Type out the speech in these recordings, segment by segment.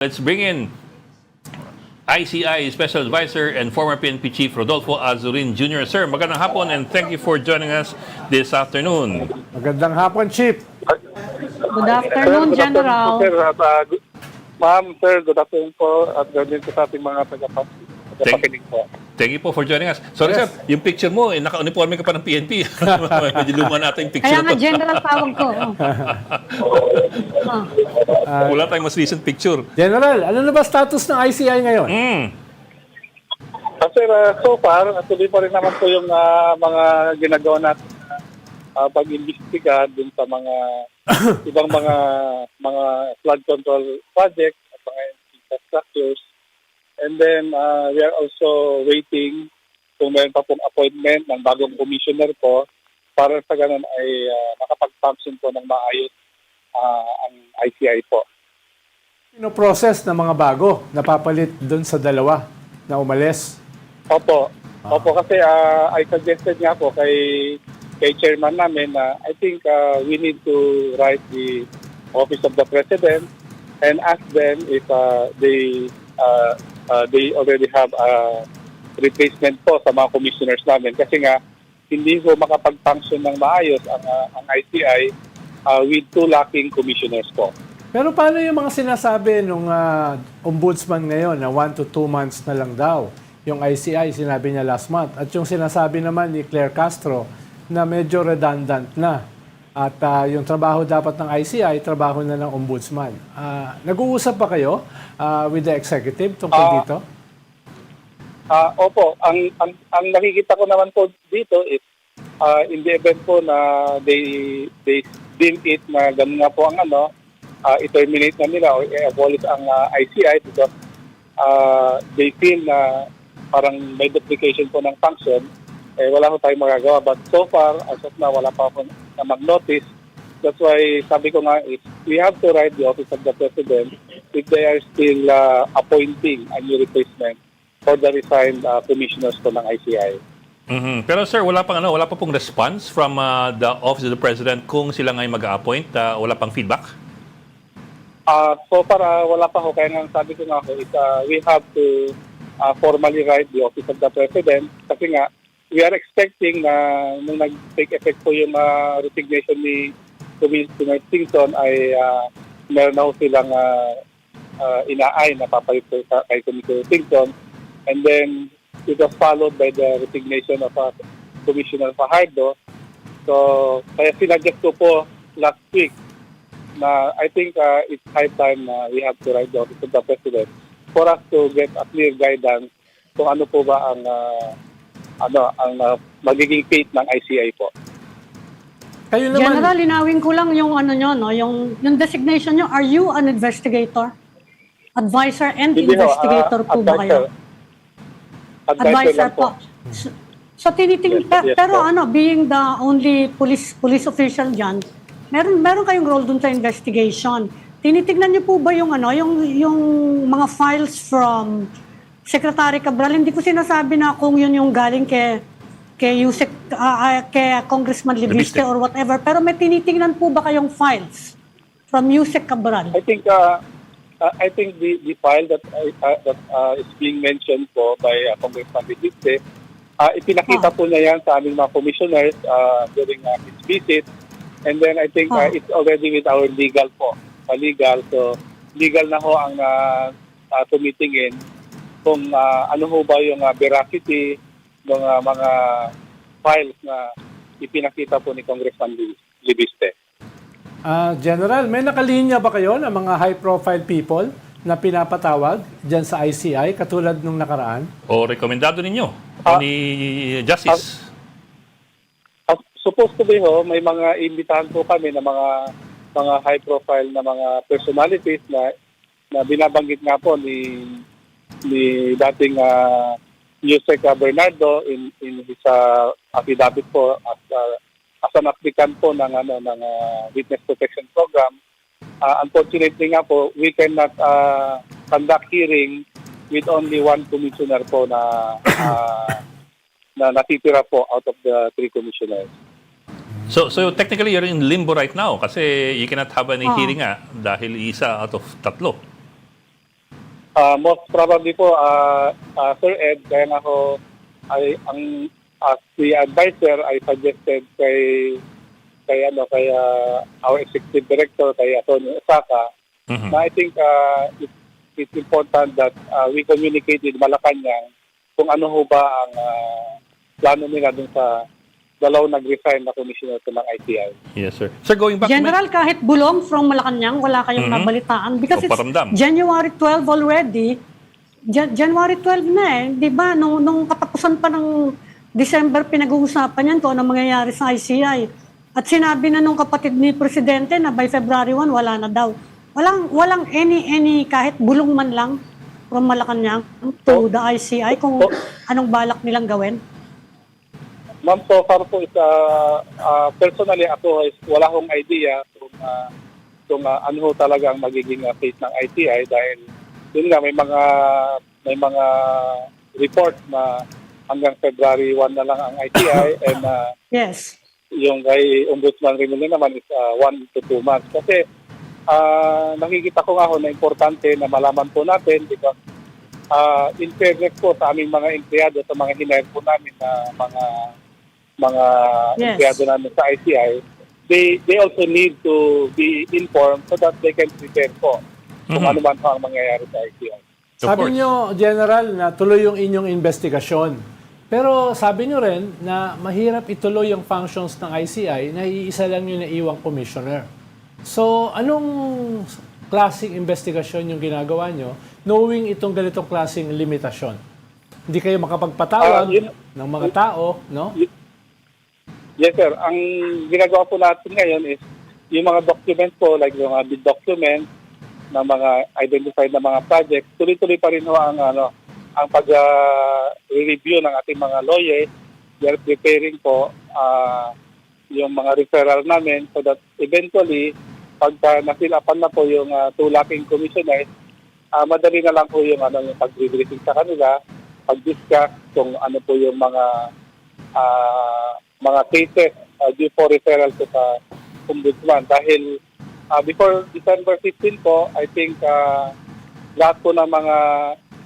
Let's bring in ICI Special Advisor and former PNP Chief Rodolfo Azurin Jr. Sir, magandang hapon and thank you for joining us this afternoon. Magandang hapon, Chief. Good afternoon, General. Sir, ma'am, sir, good afternoon po at ganoon po sa ating mga tagapakinig po. Thank you po for joining us. Sorry Yes. sir, yung picture mo, naka-uniforme ka pa ng PNP. Medyo luma natin yung picture Kaya nga, to. General, tawag ko. Wala tayong mas recent picture. General, ano na ba status ng ICI ngayon? Sir, so far, tuloy pa rin naman po yung mga ginagawa natin pag-imbestiga dun sa mga ibang mga flood control project at mga infrastructures. And then, we are also waiting kung meron pa pong appointment ng bagong commissioner po para sa ganun ay makapag-function po ng maayos ang ICI po. Process ng mga bago napapalit doon sa dalawa na umalis. Opo. Opo, kasi I suggested nga po kay chairman namin na I think we need to write the Office of the President and ask them if they already have a replacement po sa mga commissioners namin. Kasi nga, hindi po makapag-function ng maayos ang ICI with two lacking commissioners po. Pero paano yung mga sinasabi ng ombudsman ngayon na 1 to 2 months na lang daw? Yung ICI, sinabi niya last month. At yung sinasabi naman ni Claire Castro na medyo redundant na. At yung trabaho dapat ng ICI, trabaho na ng ombudsman. Nag-uusap pa kayo with the executive tungkol dito? Opo, ang nakikita ko naman po dito is in the event po na they deem it na ganun nga po ang i-terminate na nila o i-abolish ang ICI because they feel na parang may duplication po ng function, wala po tayong magagawa. But so far, as of now, wala pa po na mag-notice. That's why sabi ko nga is we have to write the Office of the President if they are still appointing a new replacement for the resigned commissioners po ng ICI. Pero sir, wala pa pong response from the Office of the President kung sila ngay mag-a-appoint? Wala pang feedback? So far, wala pa ho. Kaya nga sabi ko nga ho, we have to formally write the Office of the President kasi nga we are expecting na nung nag-take effect po yung resignation ni Commissioner Singson ay meron na ho silang inaay na papalit kay Commissioner Singson. And then it was followed by the resignation of Commissioner Fajardo. So kaya sinadjust ko po last week na I think it's high time na we have to write the Office of the President for us to get a clear guidance kung ano po ba ang magiging fate ng ICI po. Kayo naman, General, linawin ko lang yung yung designation nyo. Are you an investigator? Advisor and Hindi ho, investigator po ba kayo? Advisor lang po. So tiniting Yes, pero po. being the only police official diyan, meron kayong role dun sa investigation. Tinitingnan niyo po ba yung yung mga files from Secretary Cabral? Hindi ko sinasabi na kung yun yung galing kay Yusek, kay Congressman Libiste or whatever, pero may tinitingnan po ba kayong files from Yusek Cabral? I think the file that is being mentioned po by Congressman Libiste, ipinakita po niya yan sa aming mga commissioners during his visit. And then I think it's already with our legal po. Legal. So legal na ho ang tumitingin kung ano ho ba yung veracity ng mga files na ipinakita po ni Congressman Libiste. General, may nakalinya ba kayo ng mga high-profile people na pinapatawag dyan sa ICI katulad nung nakaraan? O rekomendado ninyo? O ni Justice? Supposed to be ho, may mga imbitahan po kami na mga high-profile na mga personalities na binabanggit nga po ni dating Yusek Bernardo in his affidavit po as an applicant po ng Witness Protection Program. Unfortunately nga po, we cannot conduct hearing with only one commissioner po na natitira po out of the 3 commissioners. So technically you're in limbo right now kasi you cannot have any hearing dahil isa out of 3. Most probably po, Sir Ed, kaya nga ho, as the advisor, I suggested kay our executive director, kay Atty. Osaka, na I think it's important that we communicate with Malacanang kung ano ho ba ang plano nila dun sa dalawang nag-resign na commissioner ko ng ICI. Yes, sir. Sir, going back General, kahit bulong from Malacanang, wala kayong nabalitaan. Because O, it's paramdam. January 12 already. January 12 na eh. Di ba? Nung katapusan pa ng December, pinag-uusapan yan kung ano mangyayari sa ICI. At sinabi na nung kapatid ni Presidente na by February 1, wala na daw. Walang any kahit bulong man lang from Malacanang to the ICI kung anong balak nilang gawin. Ma'am, so far po, personally ako is wala akong idea kung ano ho talaga ang magiging fate ng ICI dahil yun nga may mga report na hanggang February 1 na lang ang ICI and Yes. yung kay Ombudsman Rimulyo naman is 1 to 2 months. Kasi nakikita ko nga ho na importante na malaman po natin because in fairness po sa aming mga empleyado, sa mga hinayad po namin na mga Yes. empleyado namin sa ICI, they also need to be informed so that they can prepare po kung ano man ang mangyayari sa ICI. Of Sabi course. nyo, General, na tuloy yung inyong investigasyon. Pero sabi nyo rin na mahirap ituloy yung functions ng ICI na iisa lang yung naiwang commissioner. So, anong klaseng investigasyon yung ginagawa nyo knowing itong ganitong klaseng limitasyon? Hindi kayo makapagpatawag ng mga tao, no? Yes, sir. Ang ginagawa po natin ngayon is yung mga documents po, like yung mga bid documents ng mga identified na mga projects, tuloy-tuloy pa rin ho ang pag-review ng ating mga lawyers. We are preparing po yung mga referral namin so that eventually, pagka nasilapan na po yung two lacking commissioners, madali na lang po yung pag-briefing sa kanila, pag-discuss kung ano po yung mga cases due for referral to sa Ombudsman. Dahil before December 15 po, I think lahat po ng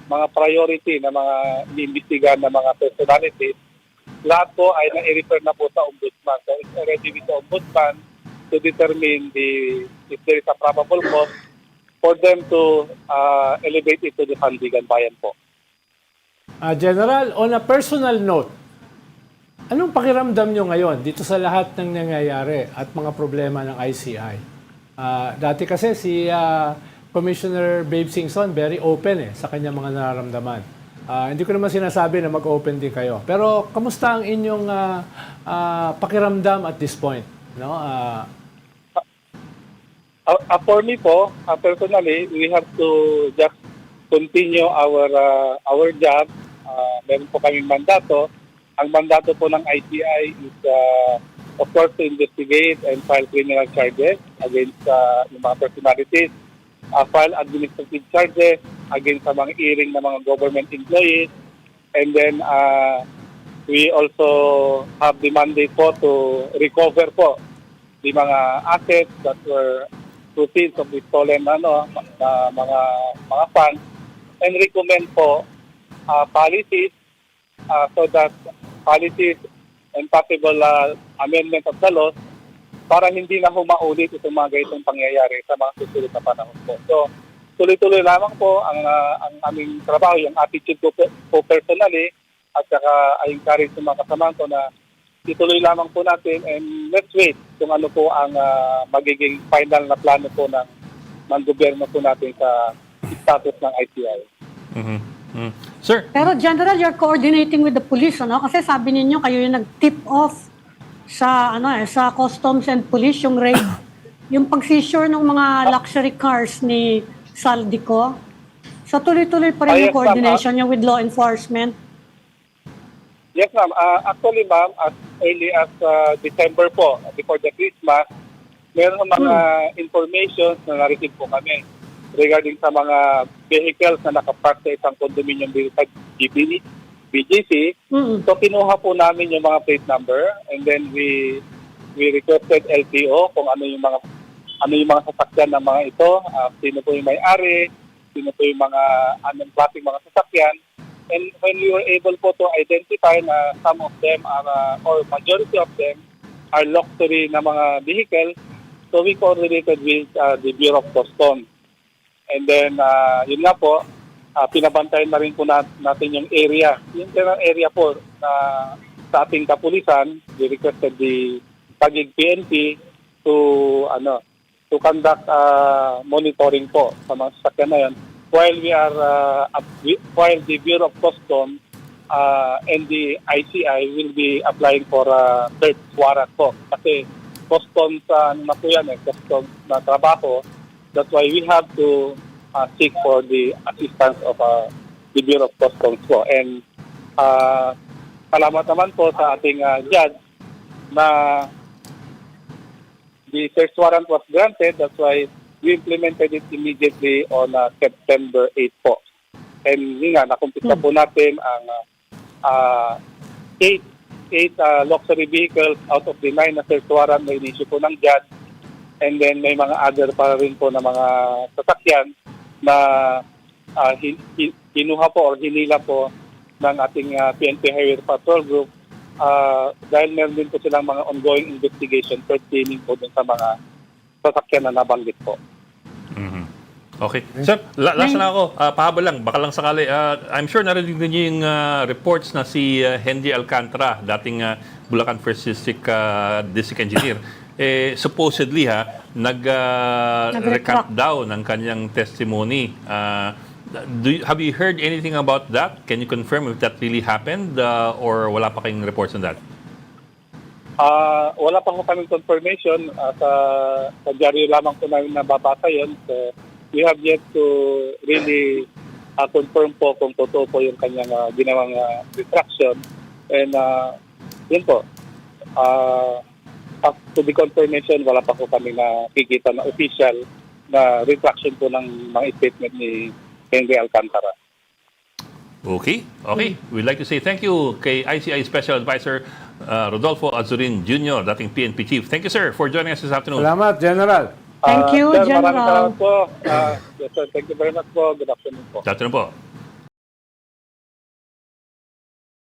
mga priority na mga iniimbestigahan na mga personalities, lahat po ay na-refer na po sa Ombudsman. So it's already with the Ombudsman to determine if there is a probable cause for them to elevate it to the Sandigan Bayan po. General, on a personal note, anong pakiramdam nyo ngayon dito sa lahat ng nangyayari at mga problema ng ICI? Dati kasi si Commissioner Babe Singson very open sa kanyang mga nararamdaman. Hindi ko naman sinasabi na mag-open din kayo. Pero kamusta ang inyong pakiramdam at this point? No? For me po, personally, we have to just continue our job. Meron po kaming mandato. Ang mandato po ng ICI is, of course, to investigate and file criminal charges against yung mga personalities, file administrative charges against sa mga hearing ng mga government employees, and then we also have the mandate po to recover po the mga assets that were proceeds of the stolen mga funds and recommend po policies so that policies and possible amendment of the laws para hindi na humaulit itong mga ganitong pangyayari sa mga susunod na panahon po. So, tuloy-tuloy lamang po ang aming trabaho, yung attitude po personally, at saka I encourage yung mga kasamahan ko na ituloy lamang po natin and let's wait kung ano po ang magiging final na plano po ng gobyerno po natin sa status ng ICI. Sir, Pero General, you're coordinating with the police, ano? Kasi sabi ninyo kayo yung nag-tip off sa sa Customs and Police yung raid, yung pag-seizure ng mga luxury cars ni Saldico. So tuloy-tuloy pa rin Yes, yung coordination niyo with law enforcement. Yes, ma'am. Actually, ma'am, as early as December po, before the Christmas, meron mga information na na-receive po kami regarding sa mga vehicles na nakapark sa isang condominium dito sa BGC. So, kinuha po namin yung mga plate number and then we requested LTO kung ano yung mga sasakyan ng mga ito, sino po yung may-ari, sino po yung mga anong klaseng mga sasakyan. And when we were able po to identify na some of them are, or majority of them are luxury na mga vehicle, so we coordinated with the Bureau of Customs. And then, yun nga po, pinabantayan na rin po natin yung area. Yung area po na sa ating kapulisan, we requested the Taguig PNP to conduct monitoring po sa mga sasakyan na yan while while the Bureau of Customs and the ICI will be applying for a search warrant po. Kasi customs na po yan, customs na trabaho. That's why we have to seek for the assistance of the Bureau of Customs po. And salamat naman po sa ating judge na the search warrant was granted. That's why we implemented it immediately on September 8 po. And yun nga, nakumpisa po natin ang 8 luxury vehicles out of the 9 na search warrant na inisyu po ng judge. And then may mga other pa rin po na mga sasakyan na kinuha po or hinila po ng ating PNP Highway Patrol Group dahil meron din po silang mga ongoing investigation pertaining po dun sa mga sasakyan na nabanggit po. Okay. Sir, last na ako. Pahabol lang. Baka lang sakali. I'm sure narinig niyo yung reports na si Henry Alcantara, dating Bulacan First District District Engineer, supposedly nag-recant daw ng kanyang testimony. Have you heard anything about that? Can you confirm if that really happened or wala pa kayong reports on that? Wala pa po kaming confirmation. Sa dyaryo lamang po namin nababasa yun. So, we have yet to really confirm po kung totoo po yung kanyang ginawang retraction. And yun po, up to the confirmation, wala pa po kami nakikita na official na retraction po ng mga statement ni Henry Alcantara. Okay. We'd like to say thank you kay ICI Special Advisor Rodolfo Azurin Jr., dating PNP Chief. Thank you, sir, for joining us this afternoon. Salamat, General. Thank you, Sir, General. maraming salamat po. Yes, sir. Thank you very much po. Good afternoon po. Good afternoon po.